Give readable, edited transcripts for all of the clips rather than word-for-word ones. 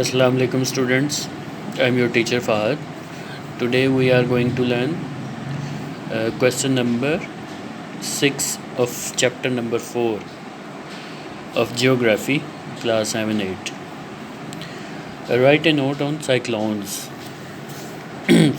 Assalamu alaikum students. I'm your teacher Fahad. Today we are going to learn question number 6 of chapter number 4 of geography class 7 8. Write a note on cyclones.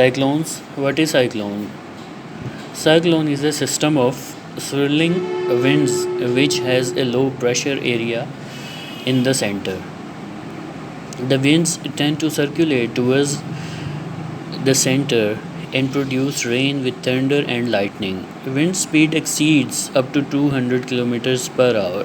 Cyclones, what is cyclone? Cyclone is a system of swirling winds which has a low pressure area in the center. The winds tend to circulate towards the center and produce rain with thunder and lightning. Wind speed exceeds up to 200 kilometers per hour.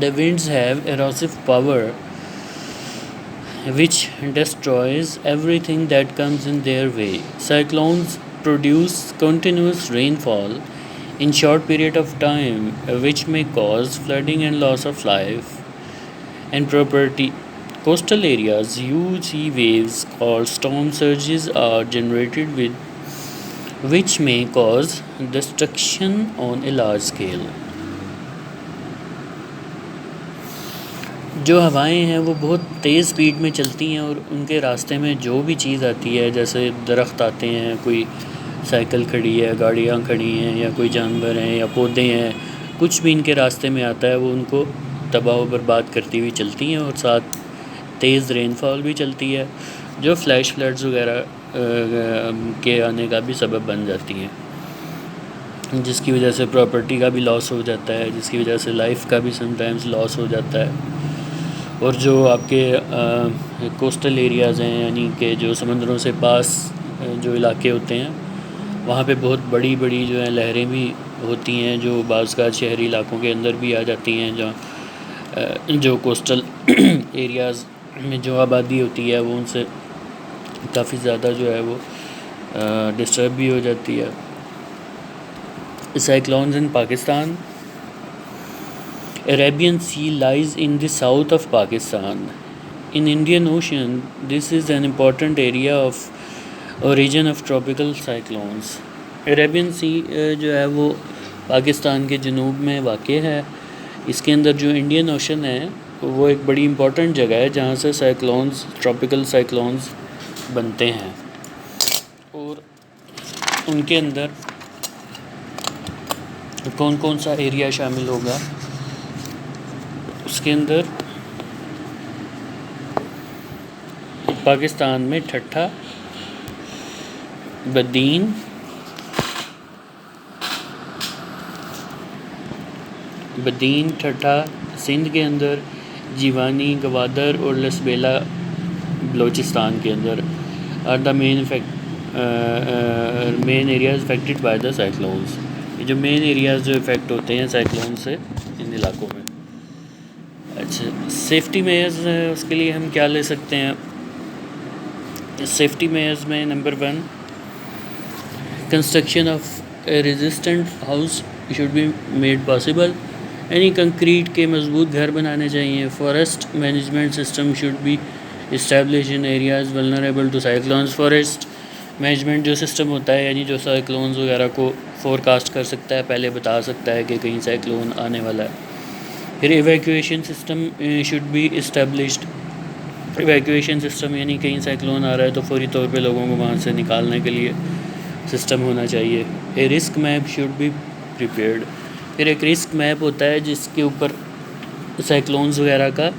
The winds have erosive power which destroys everything that comes in their way. Cyclones produce continuous rainfall in short period of time, which may cause flooding and loss of life and property. Coastal areas, huge sea waves called storm surges are generated which may cause destruction on a large scale. جو ہوائیں ہیں وہ بہت تیز speed میں چلتی ہیں اور ان کے راستے میں جو بھی چیز آتی ہے جیسے درخت آتے ہیں, کوئی سائیکل کھڑی ہے, گاڑیاں کھڑی ہیں یا کوئی جانور ہیں یا پودے ہیں, کچھ بھی ان کے راستے میں آتا ہے وہ ان کو تباہ و برباد کرتی ہوئی چلتی ہیں اور ساتھ تیز رین فال بھی چلتی ہے جو فلیش فلڈز وغیرہ کے آنے کا بھی سبب بن جاتی ہیں, جس کی وجہ سے پراپرٹی کا بھی لاس ہو جاتا ہے, جس کی وجہ سے لائف کا بھی سم ٹائمز لاس ہو جاتا ہے. اور جو آپ کے کوسٹل ایریاز ہیں یعنی کہ جو سمندروں سے پاس جو علاقے ہوتے ہیں وہاں پہ بہت بڑی بڑی جو ہیں لہریں بھی ہوتی ہیں جو بعض کا شہری علاقوں کے اندر بھی آ جاتی ہیں, جہاں جو کوسٹل ایریاز میں جو آبادی ہوتی ہے وہ ان سے کافی زیادہ جو ہے وہ ڈسٹرب بھی ہو جاتی ہے. Cyclones in Pakistan. Arabian Sea lies in the south of Pakistan. In Indian Ocean, this is an important area of origin of tropical cyclones. Arabian Sea جو ہے وہ پاکستان کے جنوب میں واقع ہے. اس کے اندر جو انڈین اوشن ہے وہ ایک بڑی امپورٹنٹ جگہ ہے جہاں سے سائیکلونز, ٹراپیکل سائیکلونز بنتے ہیں اور ان کے اندر کون کون سا ایریا شامل ہوگا. اس کے اندر پاکستان میں ٹھٹھا, بدین, ٹھٹھا سندھ کے اندر, جیوانی, گوادر اور لسبیلا بلوچستان کے اندر are the main areas affected by the cyclones. جو مین ایریاز جو افیکٹ ہوتے ہیں سائیکلون سے ان علاقوں میں. اچھا, سیفٹی میئرز اس کے لیے ہم کیا لے سکتے ہیں. سیفٹی میئرز میں number 1, construction of a resistant house should be made possible. یعنی کنکریٹ کے مضبوط گھر بنانے چاہیے. Forest management system should be establish in areas vulnerable to cyclones. Forest management جو سسٹم ہوتا ہے یعنی جو سائیکلونز وغیرہ کو فور کاسٹ کر سکتا ہے, پہلے بتا سکتا ہے کہ کہیں سائیکلون آنے والا ہے. پھر evacuation system should be established. Evacuation system یعنی کہیں سائیکلون آ رہا ہے تو فوری طور پہ لوگوں کو وہاں سے نکالنے کے لیے سسٹم ہونا چاہیے. A risk map should be prepared. پھر ایک رسک میپ ہوتا ہے جس کے اوپر سائیکلونز وغیرہ کا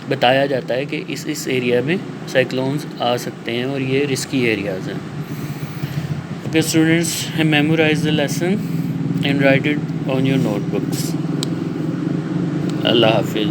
بتایا جاتا ہے کہ اس ایریا میں سائیکلونز آ سکتے ہیں اور یہ رسکی ایریاز ہیں. Okay students, memorize the lesson and write it on your notebooks. Allah Hafiz.